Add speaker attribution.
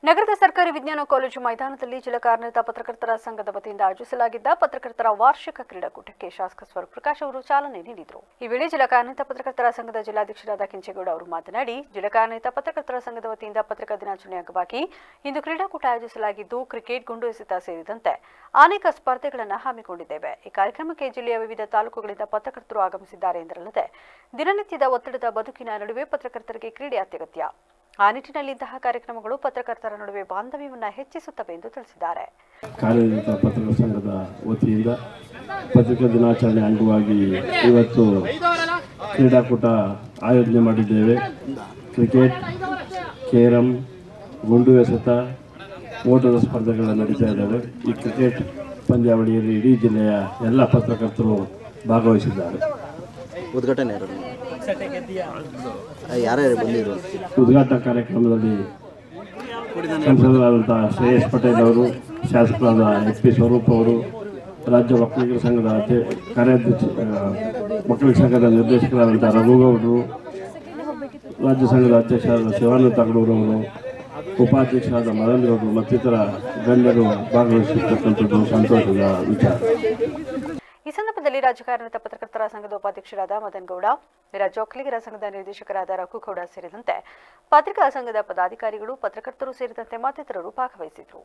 Speaker 1: ನಗರದ ಸರ್ಕಾರಿ ವಿಜ್ಞಾನ ಕಾಲೇಜು ಮೈದಾನದಲ್ಲಿ ಜಿಲ್ಲಾ ಕಾರ್ಯನಿರತ ಪತ್ರಕರ್ತರ ಸಂಘದ ವತಿಯಿಂದ ಆಯೋಜಿಸಲಾಗಿದ್ದ ಪತ್ರಕರ್ತರ ವಾರ್ಷಿಕ ಕ್ರೀಡಾಕೂಟಕ್ಕೆ ಶಾಸಕ ಸ್ವರೂಪ್ ಪ್ರಕಾಶ್ ಅವರು ಚಾಲನೆ ನೀಡಿದರು. ಈ ವೇಳೆ ಜಿಲ್ಲಾ ಕಾರ್ಯನಿರತ ಪತ್ರಕರ್ತರ ಸಂಘದ ಜಿಲ್ಲಾಧ್ಯಕ್ಷರಾದ ಕೆಂಚೇಗೌಡ ಅವರು ಮಾತನಾಡಿ, ಜಿಲ್ಲಾ ಕಾರ್ಯನಿರತ ಪತ್ರಕರ್ತರ ಸಂಘದ ವತಿಯಿಂದ ಪತ್ರಿಕಾ ದಿನಾಚರಣೆ ಅಂಗವಾಗಿ ಇಂದು ಕ್ರೀಡಾಕೂಟ ಆಯೋಜಿಸಲಾಗಿದ್ದು, ಕ್ರಿಕೆಟ್, ಗುಂಡು ಎಸೆತ ಸೇರಿದಂತೆ ಅನೇಕ ಸ್ಪರ್ಧೆಗಳನ್ನು ಹಮ್ಮಿಕೊಂಡಿದ್ದೇವೆ. ಈ ಕಾರ್ಯಕ್ರಮಕ್ಕೆ ಜಿಲ್ಲೆಯ ವಿವಿಧ ತಾಲೂಕುಗಳಿಂದ ಪತ್ರಕರ್ತರು ಆಗಮಿಸಿದ್ದಾರೆ ಎಂದರಲ್ಲದೆ, ದಿನನಿತ್ಯದ ಒತ್ತಡದ ಬದುಕಿನ ನಡುವೆ ಪತ್ರಕರ್ತರಿಗೆ ಕ್ರೀಡೆ ಅತ್ಯಗತ್ಯ. ಆ ನಿಟ್ಟಿನಲ್ಲಿ ಇಂತಹ ಕಾರ್ಯಕ್ರಮಗಳು ಪತ್ರಕರ್ತರ ನಡುವೆ ಬಾಂಧವ್ಯವನ್ನು ಹೆಚ್ಚಿಸುತ್ತವೆ ಎಂದು ತಿಳಿಸಿದ್ದಾರೆ.
Speaker 2: ಕಾರ್ಯನಿರತ ಪತ್ರಕರ್ತರ ಸಂಘದ ವತಿಯಿಂದ ಪತ್ರಿಕಾ ದಿನಾಚರಣೆ ಅಂಗವಾಗಿ ಇವತ್ತು ಕ್ರೀಡಾಕೂಟ ಆಯೋಜನೆ ಮಾಡಿದ್ದೇವೆ. ಕ್ರಿಕೆಟ್, ಕೇರಂ, ಗುಂಡು ಎಸೆತ, ಓಟದ ಸ್ಪರ್ಧೆಗಳು ನಡೀತಾ ಇದ್ದಾವೆ. ಈ ಕ್ರಿಕೆಟ್ ಪಂದ್ಯಾವಳಿಯಲ್ಲಿ ಇಡೀ ಜಿಲ್ಲೆಯ ಎಲ್ಲ ಪತ್ರಕರ್ತರು ಭಾಗವಹಿಸಿದ್ದಾರೆ.
Speaker 3: ಉದ್ಘಾಟನೆ ಯಾರ್ಯಾರು ಬಂದಿದ್ರು?
Speaker 2: ಉದ್ಘಾಟನಾ ಕಾರ್ಯಕ್ರಮದಲ್ಲಿ ಸಂಸದರಾದಂಥ ಶ್ರೇಯಸ್ ಪಟೇಲ್ ಅವರು, ಶಾಸಕರಾದ ಎಚ್ ಪಿ ಸ್ವರೂಪ್ ಅವರು, ರಾಜ್ಯ ಒಕ್ಕಲಿಗರ ಸಂಘದ ಕಾರ್ಯಾಧ್ಯಕ್ಷ, ಒಕ್ಕಲಿಗರ ಸಂಘದ ನಿರ್ದೇಶಕರಾದಂಥ ರಘುಗೌಡರು, ರಾಜ್ಯ ಸಂಘದ ಅಧ್ಯಕ್ಷರಾದ ಶಿವಾನಂದ ತಗಡೂರವರು, ಉಪಾಧ್ಯಕ್ಷರಾದ ಮರೇಂದ್ರವರು ಮತ್ತಿತರ ಗಣ್ಯರು ಭಾಗವಹಿಸಿರ್ತಕ್ಕಂಥದ್ದು ಸಂತೋಷದ ವಿಚಾರ.
Speaker 1: ಈ ಸಂದರ್ಭದಲ್ಲಿ ರಾಜ್ಯ ಕಾರ್ಯನಿರತ ಪತ್ರಕರ್ತರ ಸಂಘದ ಉಪಾಧ್ಯಕ್ಷರಾದ ಮದನ್ ಗೌಡ, ರಾಜ್ಯ ಒಕ್ಕಲಿಗರ ಸಂಘದ ನಿರ್ದೇಶಕರಾದ ರಘುಗೌಡ ಸೇರಿದಂತೆ ಪತ್ರಿಕಾ ಸಂಘದ ಪದಾಧಿಕಾರಿಗಳು, ಪತ್ರಕರ್ತರು ಸೇರಿದಂತೆ ಮತ್ತಿತರರು ಭಾಗವಹಿಸಿದರು.